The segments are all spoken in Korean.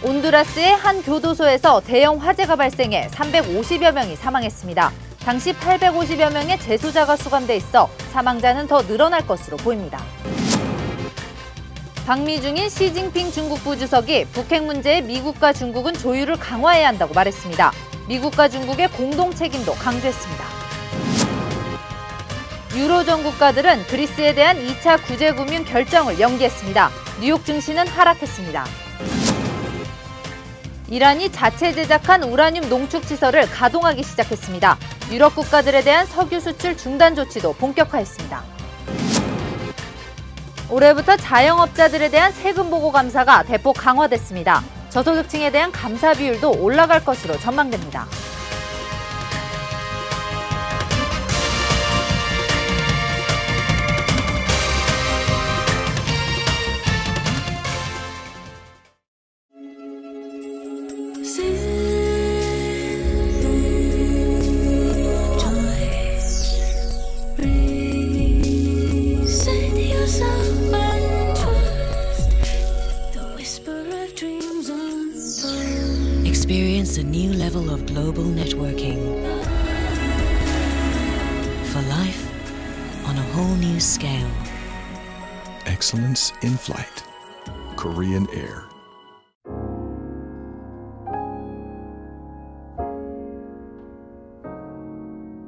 온두라스의 한 교도소에서 대형 화재가 발생해 350여 명이 사망했습니다. 당시 850여 명의 재소자가 수감돼 있어 사망자는 더 늘어날 것으로 보입니다. 방미 중인 시진핑 중국 부주석이 북핵 문제에 미국과 중국은 조율을 강화해야 한다고 말했습니다. 미국과 중국의 공동 책임도 강조했습니다. 유로존 국가들은 그리스에 대한 2차 구제금융 결정을 연기했습니다. 뉴욕 증시는 하락했습니다. 이란이 자체 제작한 우라늄 농축 시설을 가동하기 시작했습니다. 유럽 국가들에 대한 석유 수출 중단 조치도 본격화했습니다. 올해부터 자영업자들에 대한 세금 보고 감사가 대폭 강화됐습니다. 저소득층에 대한 감사 비율도 올라갈 것으로 전망됩니다. Experience a new level of global networking. For life on a whole new scale. Excellence in flight. Korean Air.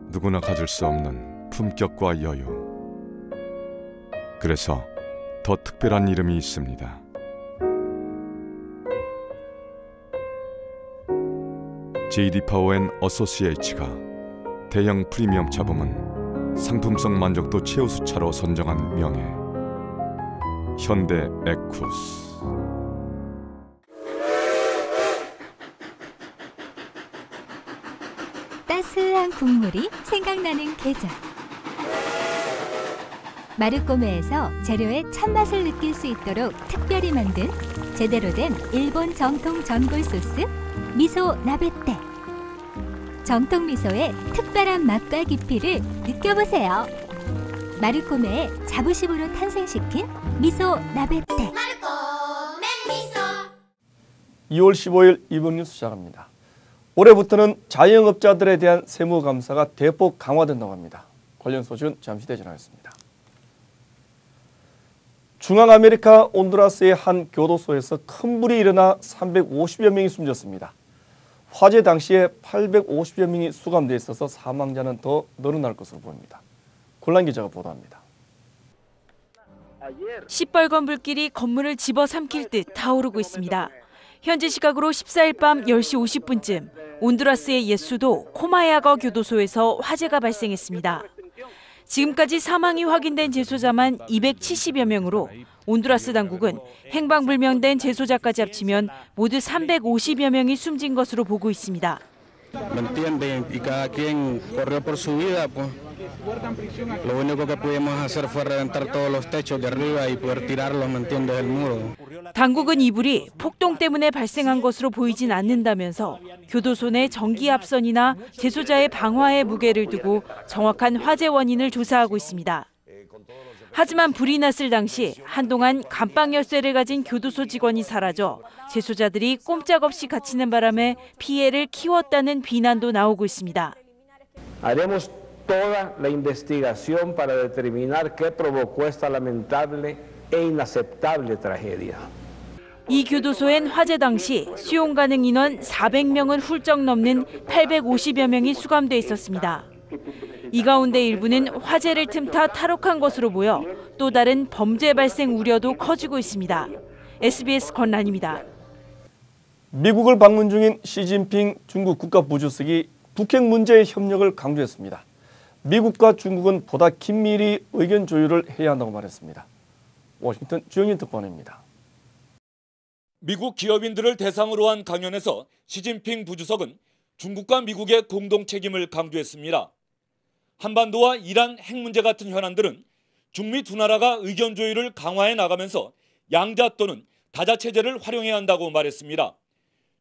누구나 가질 수 없는 품격과 여유. 그래서 더 특별한 이름이 있습니다. JD 파워 앤 어소시에이츠가 대형 프리미엄 차부문 상품성 만족도 최우수차로 선정한 명예 현대 에쿠스. 따스한 국물이 생각나는 계절. 마르코메에서 재료의 참맛을 느낄 수 있도록 특별히 만든 제대로 된 일본 정통 전골 소스 미소 나베떼. 정통 미소의 특별한 맛과 깊이를 느껴보세요. 마르코메의 자부심으로 탄생시킨 미소 나베떼. 마르코메 미소. 2월 15일 이번 뉴스 시작합니다. 올해부터는 자영업자들에 대한 세무 감사가 대폭 강화된다고 합니다. 관련 소식은 잠시 뒤에 전하겠습니다. 중앙아메리카 온두라스의 한 교도소에서 큰 불이 일어나 350여 명이 숨졌습니다. 화재 당시에 850여 명이 수감돼 있어서 사망자는 더 늘어날 것으로 보입니다. 곤란 기자가 보도합니다. 시뻘건 불길이 건물을 집어삼킬 듯 타오르고 있습니다. 현지 시각으로 14일 밤 10시 50분쯤 온두라스의 옛 수도 코마야거 교도소에서 화재가 발생했습니다. 지금까지 사망이 확인된 재소자만 270여 명으로 온두라스 당국은 행방불명된 재소자까지 합치면 모두 350여 명이 숨진 것으로 보고 있습니다. 당국은 이 불이 폭동 때문에 발생한 것으로 보이진 않는다면서 교도소 내 전기 합선이나 재소자의 방화에 무게를 두고 정확한 화재 원인을 조사하고 있습니다. 하지만 불이 났을 당시 한동안 감방 열쇠를 가진 교도소 직원이 사라져 재소자들이 꼼짝없이 갇히는 바람에 피해를 키웠다는 비난도 나오고 있습니다. Haremos toda la investigación para determinar qué provocó esta lamentable e inaceptable tragedia. 이 교도소엔 화재 당시 수용 가능 인원 400명을 훌쩍 넘는 850여 명이 수감돼 있었습니다. 이 가운데 일부는 화재를 틈타 탈옥한 것으로 보여 또 다른 범죄 발생 우려도 커지고 있습니다. SBS 권란입니다. 미국을 방문 중인 시진핑 중국 국가부주석이 북핵 문제의 협력을 강조했습니다. 미국과 중국은 보다 긴밀히 의견 조율을 해야 한다고 말했습니다. 워싱턴 주영인 특파원입니다. 미국 기업인들을 대상으로 한 강연에서 시진핑 부주석은 중국과 미국의 공동 책임을 강조했습니다. 한반도와 이란 핵 문제 같은 현안들은 중미 두 나라가 의견 조율을 강화해 나가면서 양자 또는 다자 체제를 활용해야 한다고 말했습니다.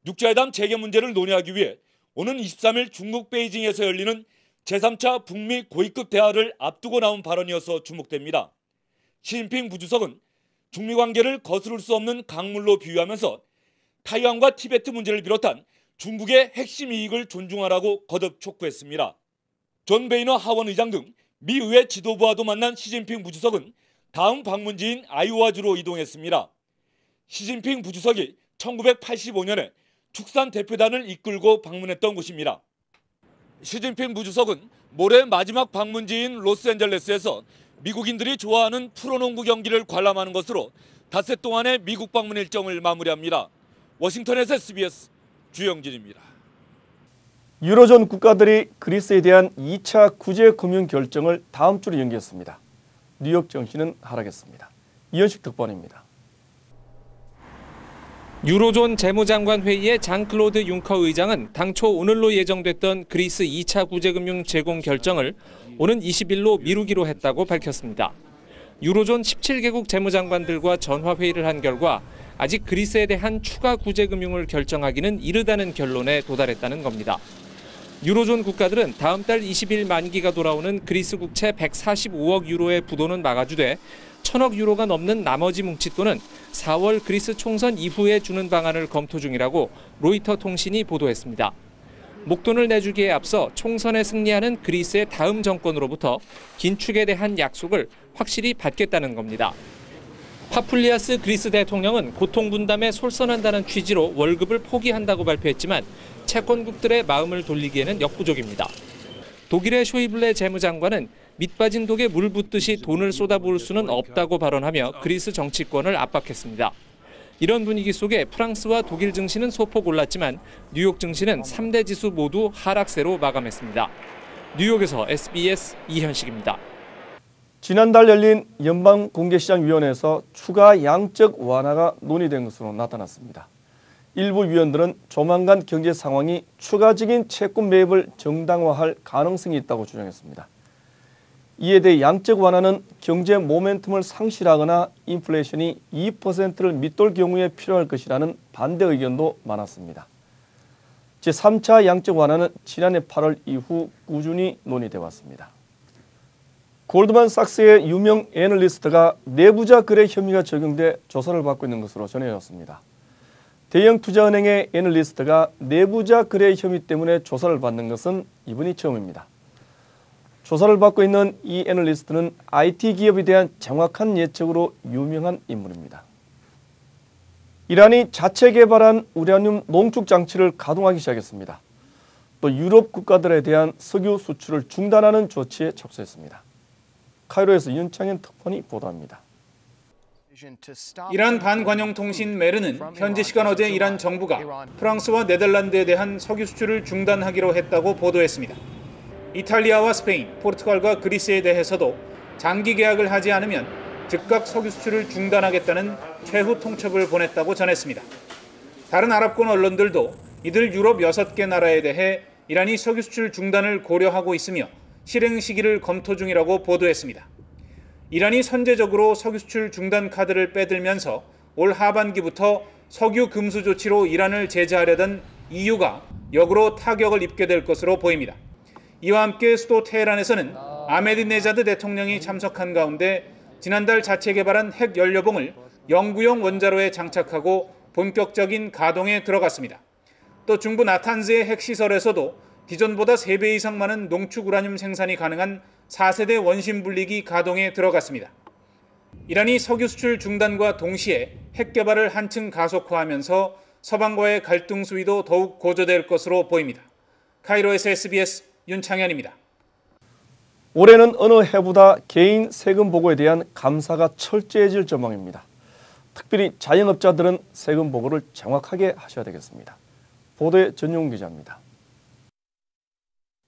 육자회담 재개 문제를 논의하기 위해 오는 23일 중국 베이징에서 열리는 제3차 북미 고위급 대화를 앞두고 나온 발언이어서 주목됩니다. 시진핑 부주석은 중미 관계를 거스를 수 없는 강물로 비유하면서 타이완과 티베트 문제를 비롯한 중국의 핵심 이익을 존중하라고 거듭 촉구했습니다. 존 베이너 하원 의장 등 미 의회 지도부와도 만난 시진핑 부주석은 다음 방문지인 아이오와주로 이동했습니다. 시진핑 부주석이 1985년에 축산 대표단을 이끌고 방문했던 곳입니다. 시진핑 부주석은 모레 마지막 방문지인 로스앤젤레스에서 미국인들이 좋아하는 프로농구 경기를 관람하는 것으로 닷새 동안의 미국 방문 일정을 마무리합니다. 워싱턴에서 SBS 주영진입니다. 유로존 국가들이 그리스에 대한 2차 구제 금융 결정을 다음 주로 연기했습니다. 뉴욕 증시는 하락했습니다. 이현식 특파원입니다. 유로존 재무장관 회의의 장클로드 융커 의장은 당초 오늘로 예정됐던 그리스 2차 구제금융 제공 결정을 오는 20일로 미루기로 했다고 밝혔습니다. 유로존 17개국 재무장관들과 전화회의를 한 결과 아직 그리스에 대한 추가 구제금융을 결정하기는 이르다는 결론에 도달했다는 겁니다. 유로존 국가들은 다음 달 20일 만기가 돌아오는 그리스 국채 145억 유로의 부도는 막아주되 1,000억 유로가 넘는 나머지 뭉칫돈은 4월 그리스 총선 이후에 주는 방안을 검토 중이라고 로이터 통신이 보도했습니다. 목돈을 내주기에 앞서 총선에 승리하는 그리스의 다음 정권으로부터 긴축에 대한 약속을 확실히 받겠다는 겁니다. 파풀리아스 그리스 대통령은 고통 분담에 솔선한다는 취지로 월급을 포기한다고 발표했지만 채권국들의 마음을 돌리기에는 역부족입니다. 독일의 쇼이블레 재무장관은 밑빠진 독에 물 붓듯이 돈을 쏟아부을 수는 없다고 발언하며 그리스 정치권을 압박했습니다. 이런 분위기 속에 프랑스와 독일 증시는 소폭 올랐지만 뉴욕 증시는 3대 지수 모두 하락세로 마감했습니다. 뉴욕에서 SBS 이현식입니다. 지난달 열린 연방공개시장위원회에서 추가 양적 완화가 논의된 것으로 나타났습니다. 일부 위원들은 조만간 경제 상황이 추가적인 채권 매입을 정당화할 가능성이 있다고 주장했습니다. 이에 대해 양적 완화는 경제 모멘텀을 상실하거나 인플레이션이 2%를 밑돌 경우에 필요할 것이라는 반대 의견도 많았습니다. 제3차 양적 완화는 지난해 8월 이후 꾸준히 논의돼 왔습니다. 골드만삭스의 유명 애널리스트가 내부자 거래 혐의가 적용돼 조사를 받고 있는 것으로 전해졌습니다. 대형 투자은행의 애널리스트가 내부자 거래 혐의 때문에 조사를 받는 것은 이번이 처음입니다. 조사를 받고 있는 이 애널리스트는 IT 기업에 대한 정확한 예측으로 유명한 인물입니다. 이란이 자체 개발한 우라늄 농축 장치를 가동하기 시작했습니다. 또 유럽 국가들에 대한 석유 수출을 중단하는 조치에 착수했습니다. 카이로에서 윤창현 특파원이 보도합니다. 이란 반관용 통신 메르는 현지 시간 어제 이란 정부가 프랑스와 네덜란드에 대한 석유 수출을 중단하기로 했다고 보도했습니다. 이탈리아와 스페인, 포르투갈과 그리스에 대해서도 장기 계약을 하지 않으면 즉각 석유 수출을 중단하겠다는 최후 통첩을 보냈다고 전했습니다. 다른 아랍권 언론들도 이들 유럽 6개 나라에 대해 이란이 석유 수출 중단을 고려하고 있으며 실행 시기를 검토 중이라고 보도했습니다. 이란이 선제적으로 석유 수출 중단 카드를 빼들면서 올 하반기부터 석유 금수 조치로 이란을 제재하려던 EU가 역으로 타격을 입게 될 것으로 보입니다. 이와 함께 수도 테헤란에서는 아메디네자드 대통령이 참석한 가운데 지난달 자체 개발한 핵 연료봉을 영구용 원자로에 장착하고 본격적인 가동에 들어갔습니다. 또 중부 나탄즈의 핵시설에서도 기존보다 3배 이상 많은 농축 우라늄 생산이 가능한 4세대 원심 분리기 가동에 들어갔습니다. 이란이 석유 수출 중단과 동시에 핵 개발을 한층 가속화하면서 서방과의 갈등 수위도 더욱 고조될 것으로 보입니다. 카이로에서 SBS 윤창현입니다. 올해는 어느 해보다 개인 세금 보고에 대한 감사가 철저해질 전망입니다. 특별히 자영업자들은 세금 보고를 정확하게 하셔야 되겠습니다. 보도에 전용 기자입니다.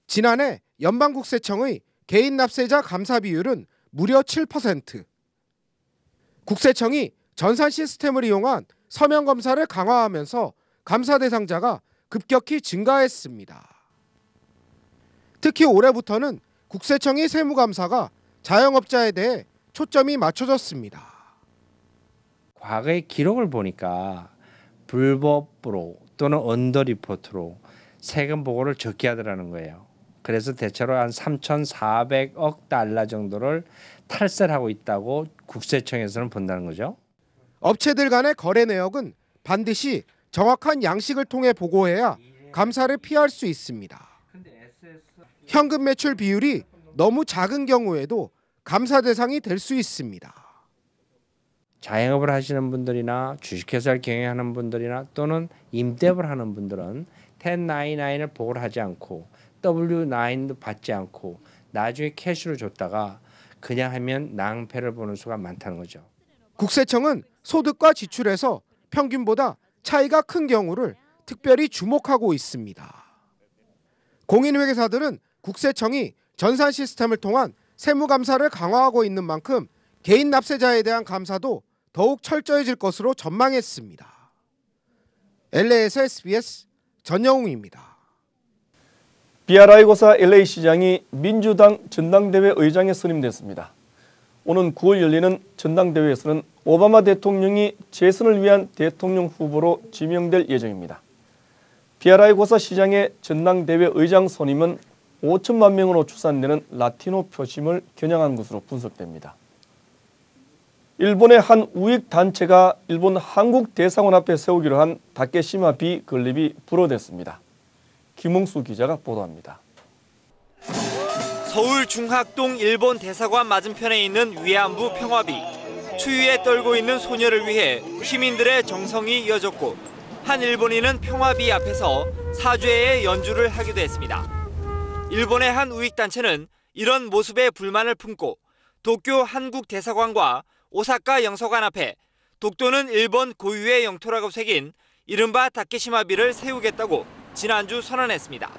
지난해 연방국세청의 개인 납세자 감사 비율은 무려 7%. 국세청이 전산 시스템을 이용한 서면 검사를 강화하면서 감사 대상자가 급격히 증가했습니다. 특히 올해부터는 국세청의 세무감사가 자영업자에 대해 초점이 맞춰졌습니다. 과거의 기록을 보니까 불법으로 또는 언더 리포트로 세금 보고를 적게 하더라는 거예요. 그래서 대체로 한 3,400억 달러 정도를 탈세하고 있다고 국세청에서는 본다는 거죠. 업체들 간의 거래 내역은 반드시 정확한 양식을 통해 보고해야 감사를 피할 수 있습니다. 현금 매출 비율이 너무 작은 경우에도 감사 대상이 될 수 있습니다. 자영업을 하시는 분들이나 주식회사를 경영하는 분들이나 또는 임대업을 하는 분들은 1099을 보고를 하지 않고 W9도 받지 않고 나중에 캐시로 줬다가 그냥 하면 낭패를 보는 수가 많다는 거죠. 국세청은 소득과 지출에서 평균보다 차이가 큰 경우를 특별히 주목하고 있습니다. 공인회계사들은 국세청이 전산 시스템을 통한 세무감사를 강화하고 있는 만큼 개인 납세자에 대한 감사도 더욱 철저해질 것으로 전망했습니다. LA에서 SBS 전영웅입니다. BRI 고사 LA 시장이 민주당 전당대회 의장에 선임됐습니다. 오는 9월 열리는 전당대회에서는 오바마 대통령이 재선을 위한 대통령 후보로 지명될 예정입니다. BRI 고사 시장의 전당대회 의장 선임은 5천만 명으로 추산되는 라티노 표심을 겨냥한 것으로 분석됩니다. 일본의 한 우익단체가 일본 한국대사관 앞에 세우기로 한 다케시마 비 건립이 불허됐습니다. 김홍수 기자가 보도합니다. 서울 중학동 일본 대사관 맞은편에 있는 위안부 평화비. 추위에 떨고 있는 소녀를 위해 시민들의 정성이 이어졌고 한 일본인은 평화비 앞에서 사죄의 연주를 하기도 했습니다. 일본의 한 우익단체는 이런 모습에 불만을 품고 도쿄 한국대사관과 오사카 영서관 앞에 독도는 일본 고유의 영토라고 새긴 이른바 다케시마비를 세우겠다고 지난주 선언했습니다.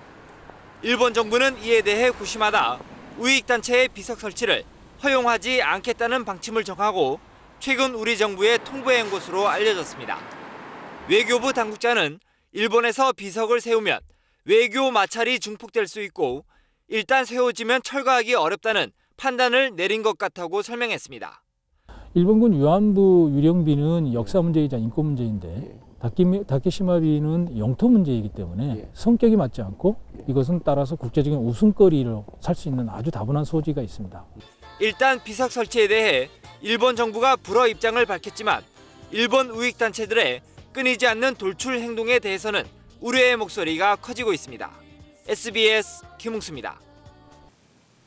일본 정부는 이에 대해 구심하다 우익단체의 비석 설치를 허용하지 않겠다는 방침을 정하고 최근 우리 정부에 통보한 것으로 알려졌습니다. 외교부 당국자는 일본에서 비석을 세우면 외교 마찰이 증폭될 수 있고 일단 세워지면 철거하기 어렵다는 판단을 내린 것 같다고 설명했습니다. 일본군 위안부 유령비는 역사 문제이자 인권 문제인데 다케시마비는 영토 문제이기 때문에 성격이 맞지 않고 이것은 따라서 국제적인 웃음거리로 살 수 있는 아주 다분한 소지가 있습니다. 일단 비석 설치에 대해 일본 정부가 불허 입장을 밝혔지만 일본 우익단체들의 끊이지 않는 돌출 행동에 대해서는 우려의 목소리가 커지고 있습니다. SBS 김웅수입니다.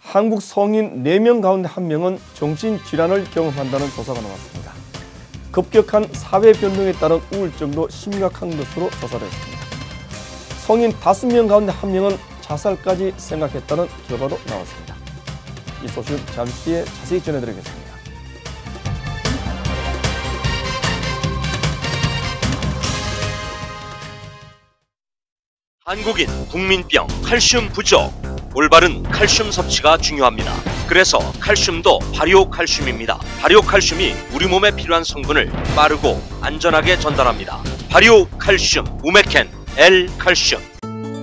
한국 성인 4명 가운데 1명은 정신질환을 경험한다는 조사가 나왔습니다. 급격한 사회 변동에 따른 우울증도 심각한 것으로 조사를 했습니다. 성인 5명 가운데 1명은 자살까지 생각했다는 결과도 나왔습니다. 이 소식은 잠시 뒤에 자세히 전해드리겠습니다. 한국인 국민병 칼슘 부족. 올바른 칼슘 섭취가 중요합니다. 그래서 칼슘도 발효칼슘입니다. 발효칼슘이 우리 몸에 필요한 성분을 빠르고 안전하게 전달합니다. 발효칼슘 우메켄 L칼슘.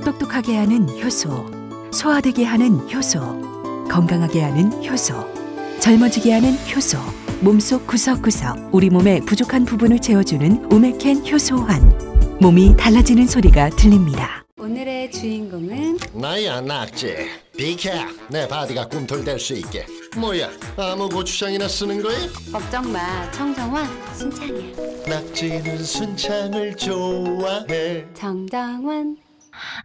똑똑하게 하는 효소, 소화되게 하는 효소, 건강하게 하는 효소, 젊어지게 하는 효소, 몸속 구석구석 우리 몸의 부족한 부분을 채워주는 우메켄 효소환. 몸이 달라지는 소리가 들립니다. 오늘의 주인공은 나야 낙지. 비켜. 내 바디가 꿈틀댈 수 있게. 뭐야, 아무 고추장이나 쓰는 거야? 걱정 마. 청정원 순창이야. 낙지는 순창을 좋아해. 정정원.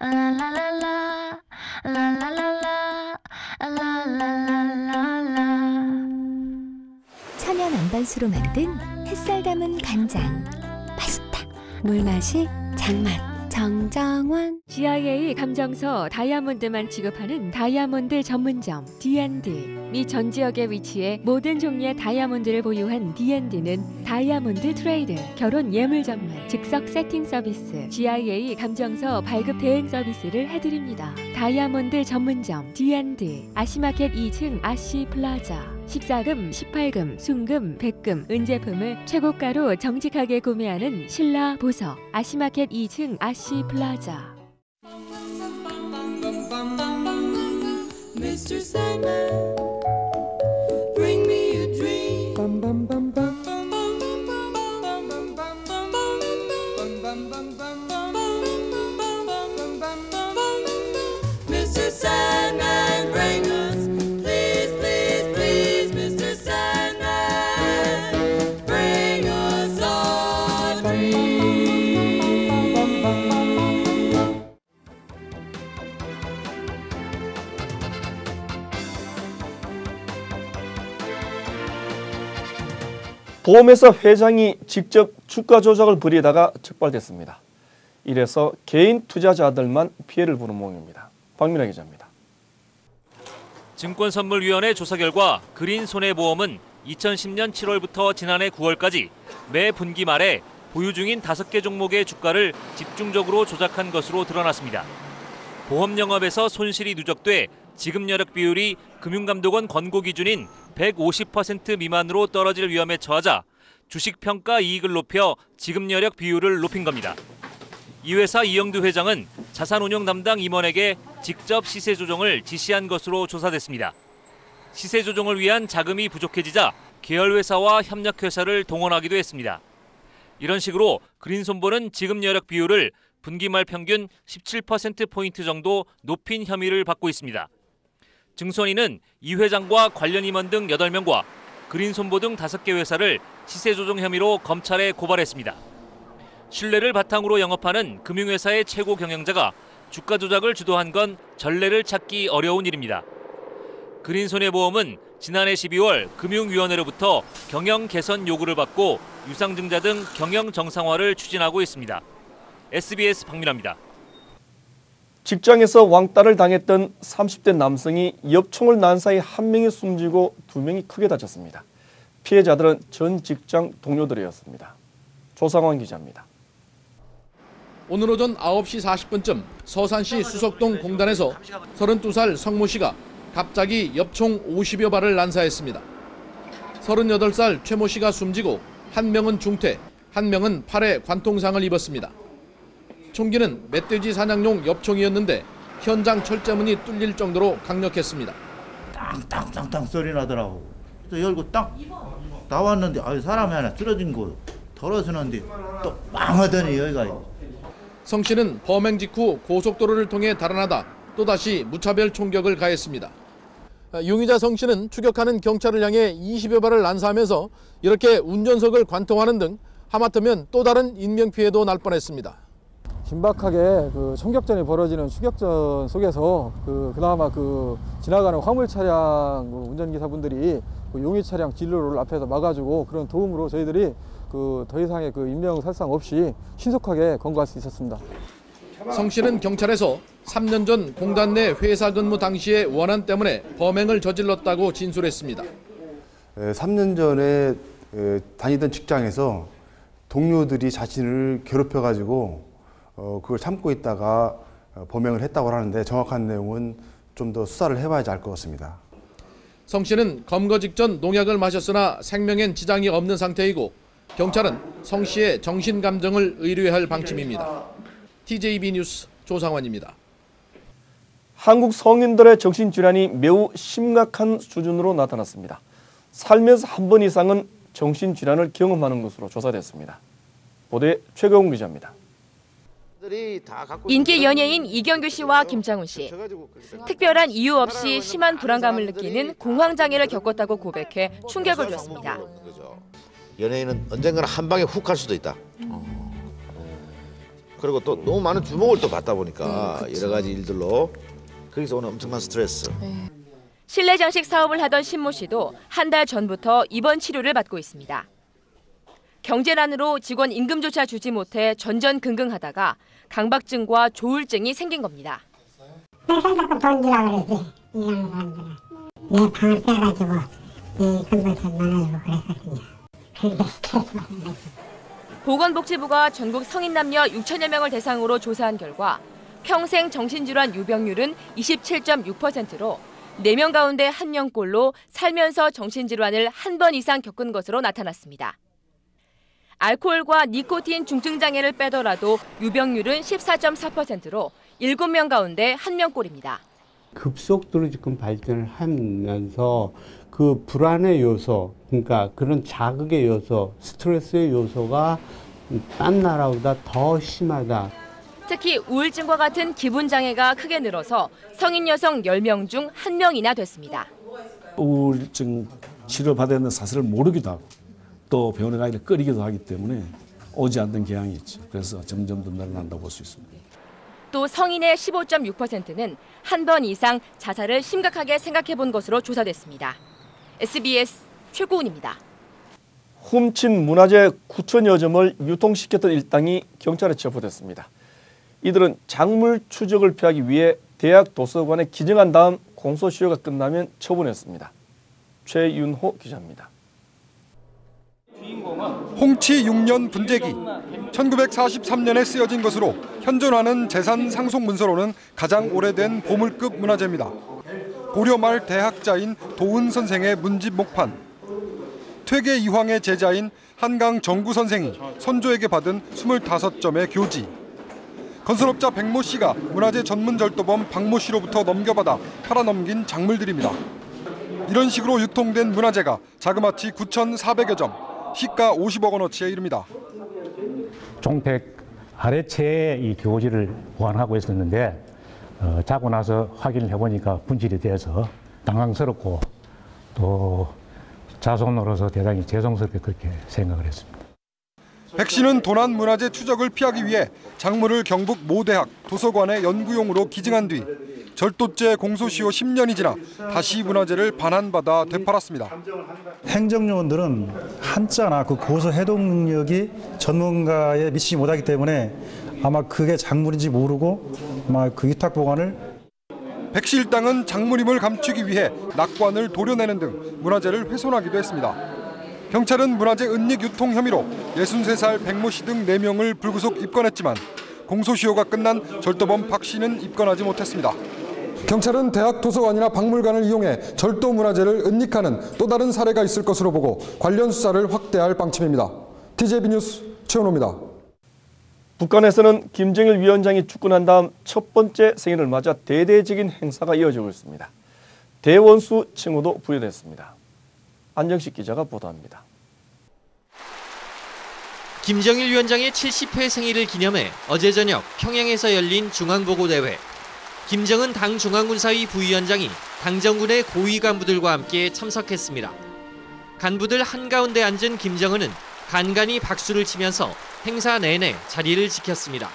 라라라라 라라라라 라라라라라. 천연 안반수로 만든 햇살 담은 간장. 맛있다. 물맛이 장맛. 정정원. GIA 감정서 다이아몬드만 취급하는 다이아몬드 전문점 D&D. 미 전 지역에 위치해 모든 종류의 다이아몬드를 보유한 D&D는 다이아몬드 트레이드, 결혼 예물 전문, 즉석 세팅 서비스, GIA 감정서 발급 대행 서비스를 해드립니다. 다이아몬드 전문점 D&D. 아시마켓 2층 아시 플라자. 14금, 18금, 순금, 100금, 은제품을 최고가로 정직하게 구매하는 신라 보석. 아시마켓 2층 아시 플라자. Mr. Sandman, bring me a dream. Mr. Sandman. 보험회사 회장이 직접 주가 조작을 벌이다가 적발됐습니다. 이래서 개인 투자자들만 피해를 보는 모양입니다. 박민아 기자입니다. 증권선물위원회 조사 결과 그린손해보험은 2010년 7월부터 지난해 9월까지 매 분기 말에 보유 중인 5개 종목의 주가를 집중적으로 조작한 것으로 드러났습니다. 보험 영업에서 손실이 누적돼 지급여력 비율이 금융감독원 권고 기준인 150% 미만으로 떨어질 위험에 처하자 주식평가 이익을 높여 지급여력 비율을 높인 겁니다. 이 회사 이영두 회장은 자산운용 담당 임원에게 직접 시세 조정을 지시한 것으로 조사됐습니다. 시세 조정을 위한 자금이 부족해지자 계열회사와 협력회사를 동원하기도 했습니다. 이런 식으로 그린손보는 지급여력 비율을 분기말 평균 17%포인트 정도 높인 혐의를 받고 있습니다. 증손이는 이 회장과 관련 임원 등 8명과 그린손보 등 5개 회사를 시세 조정 혐의로 검찰에 고발했습니다. 신뢰를 바탕으로 영업하는 금융회사의 최고 경영자가 주가 조작을 주도한 건 전례를 찾기 어려운 일입니다. 그린손해보험은 지난해 12월 금융위원회로부터 경영 개선 요구를 받고 유상증자 등 경영 정상화를 추진하고 있습니다. SBS 박민아입니다. 직장에서 왕따를 당했던 30대 남성이 엽총을 난 사이 1명이 숨지고 2명이 크게 다쳤습니다. 피해자들은 전 직장 동료들이었습니다. 조상원 기자입니다. 오늘 오전 9시 40분쯤 서산시 수석동 공단에서 32살 성모 씨가 갑자기 엽총 50여 발을 난사했습니다. 38살 최모 씨가 숨지고 1명은 중퇴, 1명은 팔에 관통상을 입었습니다. 총기는 멧돼지 사냥용 엽총이었는데 현장 철제문이 뚫릴 정도로 강력했습니다. 땅땅땅땅 소리 나더라고. 또 열고 딱 나왔는데 사람이 하나 쓰러진 거 덜어서는데 또 빵 하더니 여기가. 성 씨는 범행 직후 고속도로를 통해 달아나다 또다시 무차별 총격을 가했습니다. 용의자 성 씨는 추격하는 경찰을 향해 20여 발을 난사하면서 이렇게 운전석을 관통하는 등 하마터면 또 다른 인명피해도 날 뻔했습니다. 긴박하게 총격전이 벌어지는 추격전 속에서 그나마 지나가는 화물 차량 운전기사분들이 용의 차량 진로를 앞에서 막아주고 그런 도움으로 저희들이 더 이상의 인명 살상 없이 신속하게 검거할 수 있었습니다. 성 씨는 경찰에서 3년 전 공단 내 회사 근무 당시의 원한 때문에 범행을 저질렀다고 진술했습니다. 3년 전에 다니던 직장에서 동료들이 자신을 괴롭혀가지고 그걸 참고 있다가 범행을 했다고 하는데 정확한 내용은 좀 더 수사를 해봐야지 알 것 같습니다. 성 씨는 검거 직전 농약을 마셨으나 생명엔 지장이 없는 상태이고 경찰은 성 씨의 정신 감정을 의뢰할 방침입니다. TJB 뉴스 조상원입니다. 한국 성인들의 정신질환이 매우 심각한 수준으로 나타났습니다. 살면서 한 번 이상은 정신질환을 경험하는 것으로 조사됐습니다. 보도에 최경훈 기자입니다. 인기 연예인 이경규 씨와 김장훈 씨. 특별한 이유 없이 심한 불안감을 느끼는 공황장애를 겪었다고 고백해 충격을 줬습니다. 연예인은 언젠가는 한 방에 훅 갈 수도 있다. 그리고 또 너무 많은 주목을 또 받다 보니까 여러 가지 일들로 거기서 오는 엄청난 스트레스. 실내 장식 사업을 하던 신모 씨도 한 달 전부터 입원 치료를 받고 있습니다. 경제난으로 직원 임금조차 주지 못해 전전긍긍하다가 강박증과 조울증이 생긴 겁니다. 내 생각도 돈 주라 그러지. 일하는 사람들은. 내 방을 빼가지고 이 금고에서 나눠주고 그랬거든요. 근데 스트레스 받는 거지. 보건복지부가 전국 성인 남녀 6천여 명을 대상으로 조사한 결과 평생 정신질환 유병률은 27.6%로 4명 가운데 1명꼴로 살면서 정신질환을 한 번 이상 겪은 것으로 나타났습니다. 알코올과 니코틴 중증장애를 빼더라도 유병률은 14.4%로 7명 가운데 1명꼴입니다. 급속도로 지금 발전을 하면서 그 불안의 요소, 그러니까 그런 자극의 요소, 스트레스의 요소가 딴 나라보다 더 심하다. 특히 우울증과 같은 기분장애가 크게 늘어서 성인 여성 10명 중 1명이나 됐습니다. 우울증 치료받았는 사실을 모르기도 하고 또 병원에 가기를 꺼리기도 하기 때문에 오지 않는 경향이 있죠. 그래서 점점 더 늘어난다고 볼 수 있습니다. 또 성인의 15.6%는 한 번 이상 자살을 심각하게 생각해 본 것으로 조사됐습니다. SBS 최고은입니다. 훔친 문화재 9천여 점을 유통시켰던 일당이 경찰에 체포됐습니다. 이들은 작물 추적을 피하기 위해 대학 도서관에 기증한 다음 공소시효가 끝나면 처분했습니다. 최윤호 기자입니다. 홍치 6년 분재기. 1943년에 쓰여진 것으로 현존하는 재산 상속 문서로는 가장 오래된 보물급 문화재입니다. 고려 말 대학자인 도은 선생의 문집 목판. 퇴계 이황의 제자인 한강 정구 선생이 선조에게 받은 25점의 교지. 건설업자 백모 씨가 문화재 전문 절도범 박모 씨로부터 넘겨받아 팔아넘긴 작물들입니다. 이런 식으로 유통된 문화재가 자그마치 9,400여 점, 시가 50억 원어치에 이릅니다. 종백 아래채에 이 교지를 보관하고 있었는데 자고 나서 확인을 해보니까 분실이 돼서 당황스럽고 또 자손으로서 대단히 죄송스럽게 그렇게 생각을 했습니다. 백 씨는 도난 문화재 추적을 피하기 위해 작물을 경북 모 대학 도서관에 연구용으로 기증한 뒤 절도죄 공소시효 10년이 지나 다시 문화재를 반환받아 되팔았습니다. 행정요원들은 한자나 그 고소 해독 능력이 전문가에 미치지 못하기 때문에 아마 그게 작물인지 모르고 아마 그 위탁 보관을 백 씨 일당은 작물임을 감추기 위해 낙관을 도려내는 등 문화재를 훼손하기도 했습니다. 경찰은 문화재 은닉 유통 혐의로 63살 백모 씨 등 4명을 불구속 입건했지만 공소시효가 끝난 절도범 박 씨는 입건하지 못했습니다. 경찰은 대학 도서관이나 박물관을 이용해 절도 문화재를 은닉하는 또 다른 사례가 있을 것으로 보고 관련 수사를 확대할 방침입니다. TJB 뉴스 최은호입니다. 북한에서는 김정일 위원장이 죽고 난 다음 첫 번째 생일을 맞아 대대적인 행사가 이어지고 있습니다. 대원수 칭호도 부여됐습니다. 안정식 기자가 보도합니다. 김정일 위원장의 70회 생일을 기념해 어제 저녁 평양에서 열린 중앙보고대회. 김정은 당 중앙군사위 부위원장이 당정군의 고위 간부들과 함께 참석했습니다. 간부들 한가운데 앉은 김정은은 간간히 박수를 치면서 행사 내내 자리를 지켰습니다.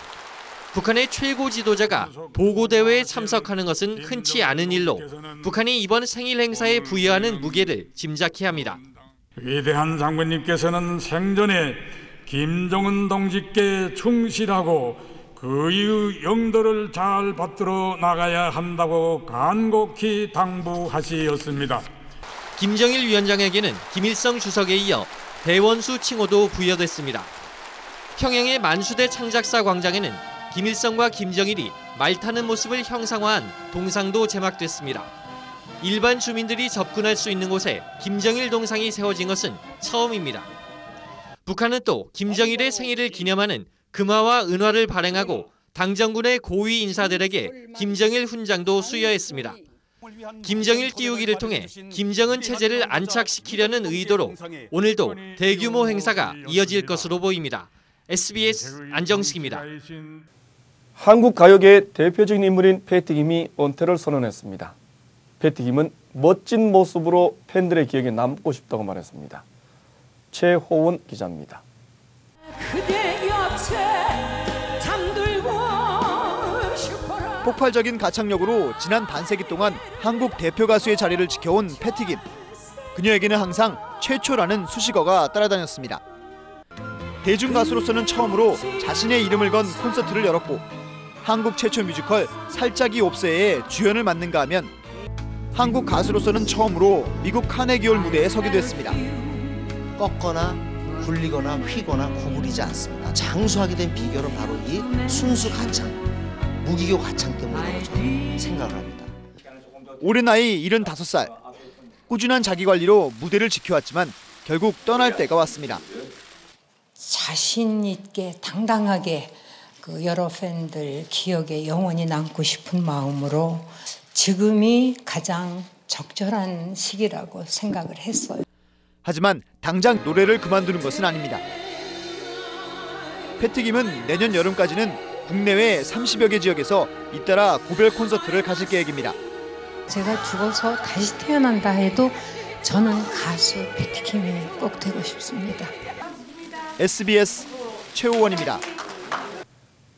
북한의 최고 지도자가 보고대회에 참석하는 것은 흔치 않은 일로 북한이 이번 생일 행사에 부여하는 무게를 짐작케 합니다. 위대한 장군님께서는 생전에 김정은 동지께 충실하고 그의 영도를 잘 받들어 나가야 한다고 간곡히 당부하시었습니다. 김정일 위원장에게는 김일성 주석에 이어 대원수 칭호도 부여됐습니다. 평양의 만수대 창작사 광장에는 김일성과 김정일이 말 타는 모습을 형상화한 동상도 제막됐습니다. 일반 주민들이 접근할 수 있는 곳에 김정일 동상이 세워진 것은 처음입니다. 북한은 또 김정일의 생일을 기념하는 금화와 은화를 발행하고 당정군의 고위 인사들에게 김정일 훈장도 수여했습니다. 김정일 띄우기를 통해 김정은 체제를 안착시키려는 의도로 오늘도 대규모 행사가 이어질 것으로 보입니다. SBS 안정식입니다. 한국 가요계의 대표적인 인물인 패티김이 은퇴를 선언했습니다. 패티김은 멋진 모습으로 팬들의 기억에 남고 싶다고 말했습니다. 최호원 기자입니다. 폭발적인 가창력으로 지난 반세기 동안 한국 대표 가수의 자리를 지켜온 패티김. 그녀에게는 항상 최초라는 수식어가 따라다녔습니다. 대중 가수로서는 처음으로 자신의 이름을 건 콘서트를 열었고 한국 최초 뮤지컬 살짝이 옵세의 주연을 맡는가 하면 한국 가수로서는 처음으로 미국 카네기홀 무대에 서기도 했습니다. 꺾거나 굴리거나 휘거나 구부리지 않습니다. 장수하게 된 비결은 바로 이 순수 가창, 무기교 가창 때문이라고 저는 생각을 합니다. 올해 나이 75살. 꾸준한 자기관리로 무대를 지켜왔지만 결국 떠날 때가 왔습니다. 자신 있게 당당하게 그 여러 팬들 기억에 영원히 남고 싶은 마음으로 지금이 가장 적절한 시기라고 생각을 했어요. 하지만 당장 노래를 그만두는 것은 아닙니다. 패티김은 내년 여름까지는 국내외 30여 개 지역에서 잇따라 고별 콘서트를 가질 계획입니다. 제가 죽어서 다시 태어난다 해도 저는 가수 패티김이 꼭 되고 싶습니다. SBS 최호원입니다.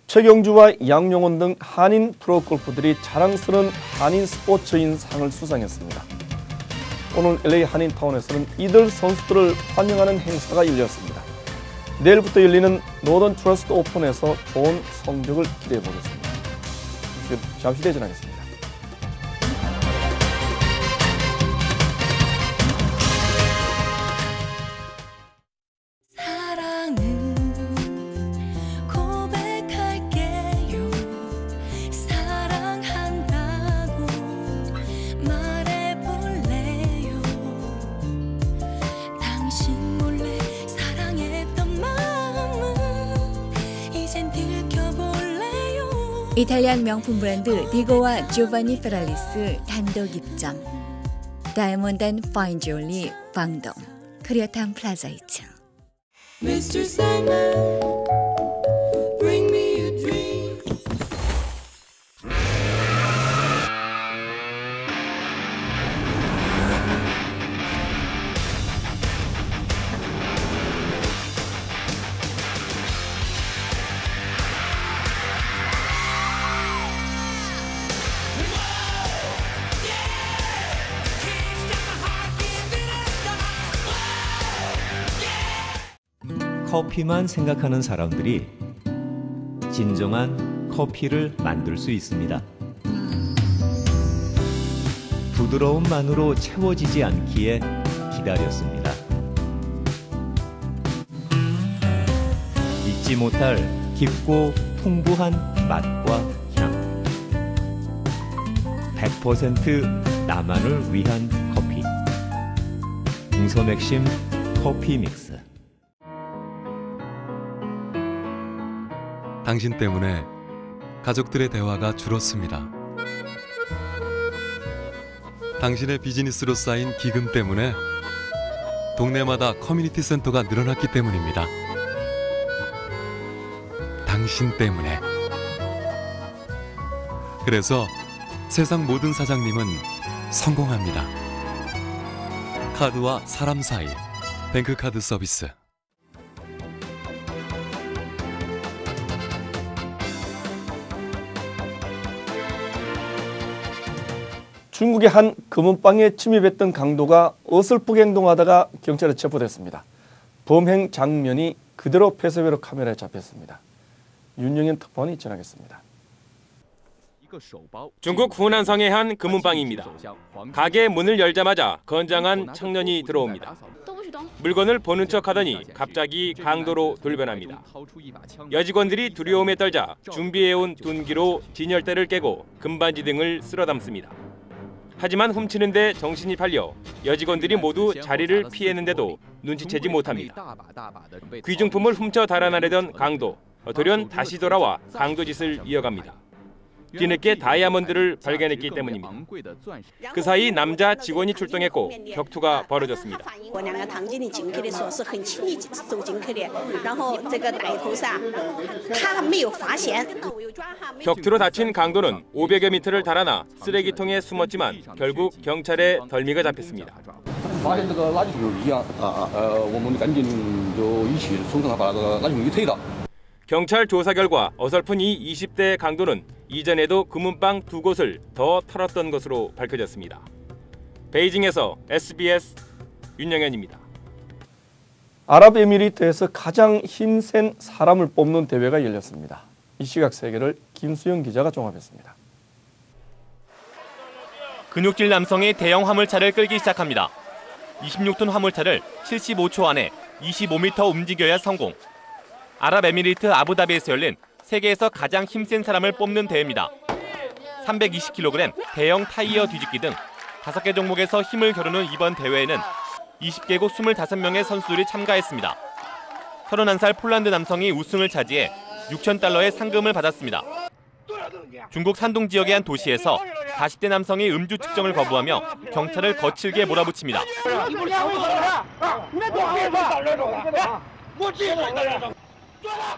최경주와 양용원 등 한인 프로골퍼들이 자랑스러운 한인 스포츠인 상을 수상했습니다. 오늘 LA 한인타운에서는 이들 선수들을 환영하는 행사가 열렸습니다. 내일부터 열리는 노던 트러스트 오픈에서 좋은 성적을 기대해 보겠습니다. 잠시 뒤에 전하겠습니다. 이탈리안 명품 브랜드 디고와 조바니 페랄리스 단독 입점. 다이아몬드 앤 파인 주얼리 광동 코리아타운 플라자 2층. Mr. Sandman, bring me a dream. 커피만 생각하는 사람들이 진정한 커피를 만들 수 있습니다. 부드러움만으로 채워지지 않기에 기다렸습니다. 잊지 못할 깊고 풍부한 맛과 향. 100% 나만을 위한 커피. 동서맥심 커피 믹스. 당신 때문에 가족들의 대화가 줄었습니다. 당신의 비즈니스로 쌓인 기금 때문에 동네마다 커뮤니티 센터가 늘어났기 때문입니다. 당신 때문에. 그래서 세상 모든 사장님은 성공합니다. 카드와 사람 사이 뱅크카드 서비스. 중국의 한 금은방에 침입했던 강도가 어설프게 행동하다가 경찰에 체포됐습니다. 범행 장면이 그대로 폐쇄회로 카메라에 잡혔습니다. 윤영현 특파원이 전하겠습니다. 중국 후난성의 한 금은방입니다. 가게 문을 열자마자 건장한 청년이 들어옵니다. 물건을 보는 척하더니 갑자기 강도로 돌변합니다. 여직원들이 두려움에 떨자 준비해온 둔기로 진열대를 깨고 금반지 등을 쓸어 담습니다. 하지만 훔치는데 정신이 팔려 여직원들이 모두 자리를 피했는데도 눈치채지 못합니다. 귀중품을 훔쳐 달아나려던 강도, 돌연 다시 돌아와 강도짓을 이어갑니다. 뒤늦게 다이아몬드를 발견했기 때문입니다. 그 사이 남자 직원이 출동했고 격투가 벌어졌습니다. 격투로 다친 강도는 500여 미터를 달아나 쓰레기통에 숨었지만 결국 경찰에 덜미가 잡혔습니다. 경찰 조사 결과 어설픈 이 20대 강도는 이전에도 금은방 2곳을 더 털었던 것으로 밝혀졌습니다. 베이징에서 SBS 윤영현입니다. 아랍에미리트에서 가장 힘센 사람을 뽑는 대회가 열렸습니다. 이 시각 세계를 김수영 기자가 종합했습니다. 근육질 남성이 대형 화물차를 끌기 시작합니다. 26톤 화물차를 75초 안에 25m 움직여야 성공. 아랍에미리트 아부다비에서 열린 세계에서 가장 힘센 사람을 뽑는 대회입니다. 320kg 대형 타이어 뒤집기 등 5개 종목에서 힘을 겨루는 이번 대회에는 20개국 25명의 선수들이 참가했습니다. 31살 폴란드 남성이 우승을 차지해 $6,000의 상금을 받았습니다. 중국 산둥 지역의 한 도시에서 40대 남성이 음주 측정을 거부하며 경찰을 거칠게 몰아붙입니다.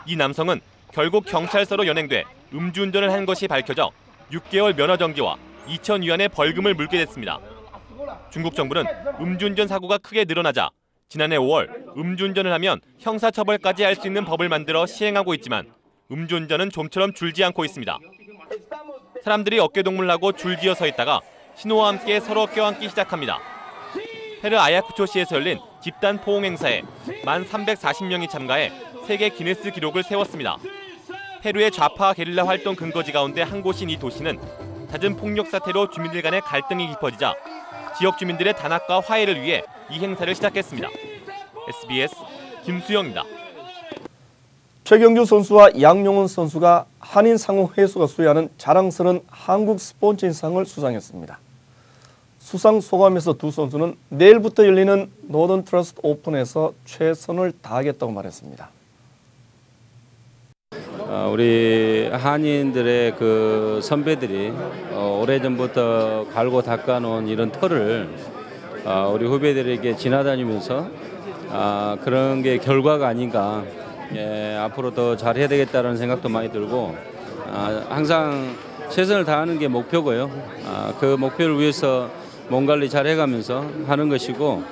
이 남성은 결국 경찰서로 연행돼 음주운전을 한 것이 밝혀져 6개월 면허정지와 2,000위안의 벌금을 물게 됐습니다. 중국 정부는 음주운전 사고가 크게 늘어나자 지난해 5월 음주운전을 하면 형사처벌까지 할 수 있는 법을 만들어 시행하고 있지만 음주운전은 좀처럼 줄지 않고 있습니다. 사람들이 어깨동무를 하고 줄지어 서 있다가 신호와 함께 서로 껴안기 시작합니다. 페르 아야쿠초시에서 열린 집단 포옹 행사에 1,340명이 참가해 세계 기네스 기록을 세웠습니다. 페루의 좌파 게릴라 활동 근거지 가운데 한 곳인 이 도시는 잦은 폭력 사태로 주민들 간의 갈등이 깊어지자 지역 주민들의 단합과 화해를 위해 이 행사를 시작했습니다. SBS 김수영입니다. 최경주 선수와 양용훈 선수가 한인 상호 회수가 수여하는 자랑스러운 한국 스폰서상을 수상했습니다. 수상 소감에서 두 선수는 내일부터 열리는 노던 트러스트 오픈에서 최선을 다하겠다고 말했습니다. 우리 한인들의 그 선배들이 오래전부터 갈고 닦아놓은 이런 터를 우리 후배들에게 지나다니면서 그런 게 결과가 아닌가. 앞으로 더 잘해야 되겠다는 생각도 많이 들고 항상 최선을 다하는 게 목표고요. 그 목표를 위해서 몸 관리 잘 해가면서 하는 것이고,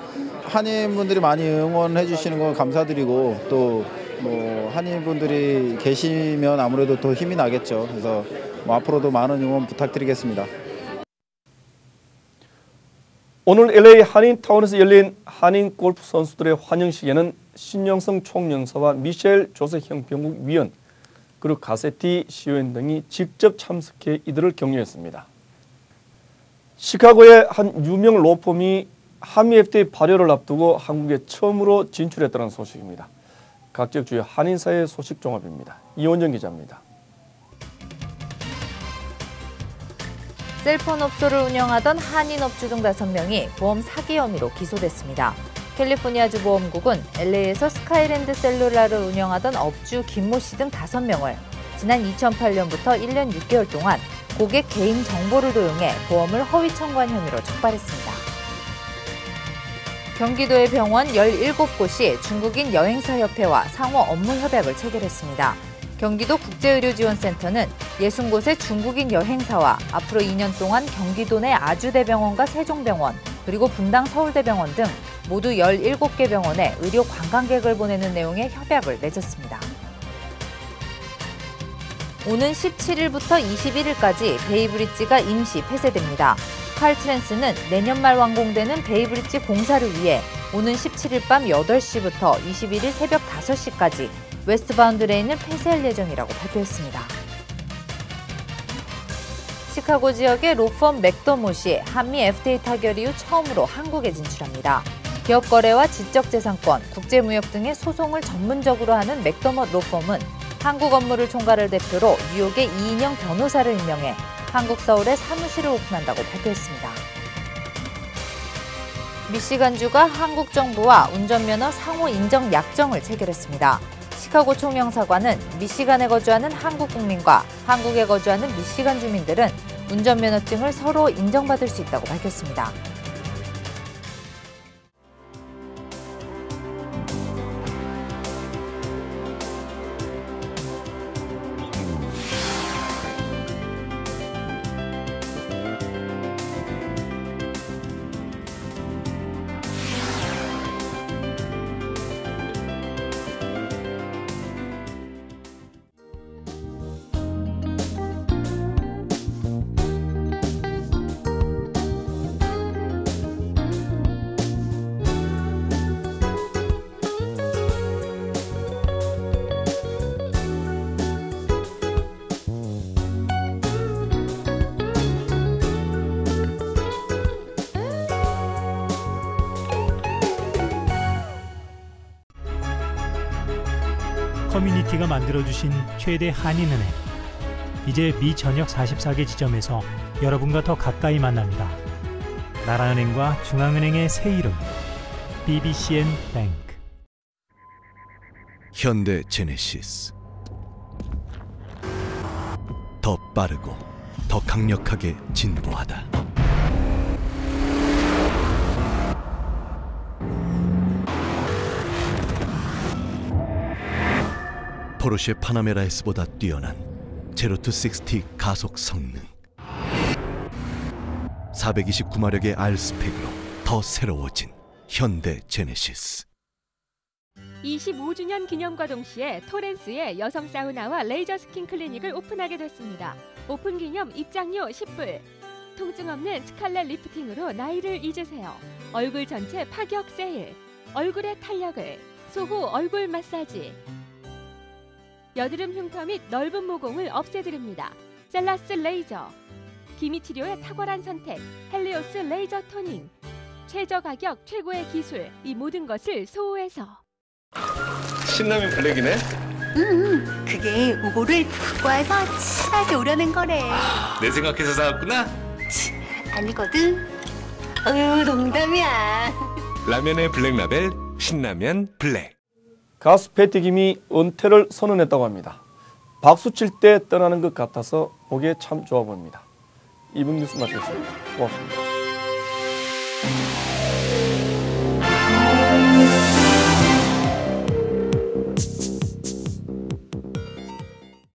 한인분들이 많이 응원해 주시는 건 감사드리고 또 뭐 한인분들이 계시면 아무래도 더 힘이 나겠죠. 그래서 뭐 앞으로도 많은 응원 부탁드리겠습니다. 오늘 LA 한인타운에서 열린 한인 골프 선수들의 환영식에는 신영성 총영사와 미셸 조세형 병국 위원 그리고 가세티 시오엔 등이 직접 참석해 이들을 격려했습니다. 시카고의 한 유명 로펌이 한미 FTA 발효를 앞두고 한국에 처음으로 진출했다는 소식입니다. 각적 주요 한인사회 소식 종합입니다. 이원정 기자입니다. 셀폰 업소를 운영하던 한인 업주 등 5명이 보험 사기 혐의로 기소됐습니다. 캘리포니아주 보험국은 LA에서 스카이랜드 셀룰라를 운영하던 업주 김모 씨 등 5명을 지난 2008년부터 1년 6개월 동안 고객 개인 정보를 도용해 보험을 허위 청구한 혐의로 적발했습니다. 경기도의 병원 17곳이 중국인 여행사협회와 상호 업무 협약을 체결했습니다. 경기도 국제의료지원센터는 60곳의 중국인 여행사와 앞으로 2년 동안 경기도 내 아주대병원과 세종병원, 그리고 분당 서울대병원 등 모두 17개 병원에 의료 관광객을 보내는 내용의 협약을 맺었습니다. 오는 17일부터 21일까지 베이브리지가 임시 폐쇄됩니다. 칼트랜스는 내년 말 완공되는 베이브리지 공사를 위해 오는 17일 밤 8시부터 21일 새벽 5시까지 웨스트바운드 레인을 폐쇄할 예정이라고 발표했습니다. 시카고 지역의 로펌 맥더못이 한미 FTA 타결 이후 처음으로 한국에 진출합니다. 기업 거래와 지적재산권, 국제무역 등의 소송을 전문적으로 하는 맥더못 로펌은 한국 업무를 총괄할 대표로 뉴욕에 이인영 변호사를 임명해 한국 서울에 사무실을 오픈한다고 발표했습니다. 미시간주가 한국 정부와 운전면허 상호 인정 약정을 체결했습니다. 시카고 총영사관은 미시간에 거주하는 한국 국민과 한국에 거주하는 미시간 주민들은 운전면허증을 서로 인정받을 수 있다고 밝혔습니다. 커뮤니티가 만들어주신 최대 한인은행. 이제 미 전역 44개 지점에서 여러분과 더 가까이 만납니다. 나라은행과 중앙은행의 새 이름 BBCN 뱅크. 현대 제네시스. 더 빠르고 더 강력하게 진보하다. 포르쉐 파나메라 S보다 뛰어난 제로 투 60 가속 성능, 429마력의 R 스펙으로 더 새로워진 현대 제네시스. 25주년 기념과 동시에 토렌스에 여성 사우나와 레이저 스킨 클리닉을 오픈하게 됐습니다. 오픈 기념 입장료 10불. 통증 없는 스칼렛 리프팅으로 나이를 잊으세요. 얼굴 전체 파격 세일, 얼굴의 탄력을, 소후 얼굴 마사지. 여드름 흉터 및 넓은 모공을 없애드립니다. 셀라스 레이저. 기미 치료의 탁월한 선택, 헬리오스 레이저 토닝. 최저 가격, 최고의 기술, 이 모든 것을 소우에서. 신라면 블랙이네? 그게 우고를 푹 꽈서 진하게 우려낸 거래. 내 생각해서 사왔구나? 아니거든. 농담이야. 라면의 블랙라벨 신라면 블랙. 가수 패티김이 은퇴를 선언했다고 합니다. 박수 칠 때 떠나는 것 같아서 보기에 참 좋아 보입니다. 이분 뉴스 마치겠습니다. 고맙습니다.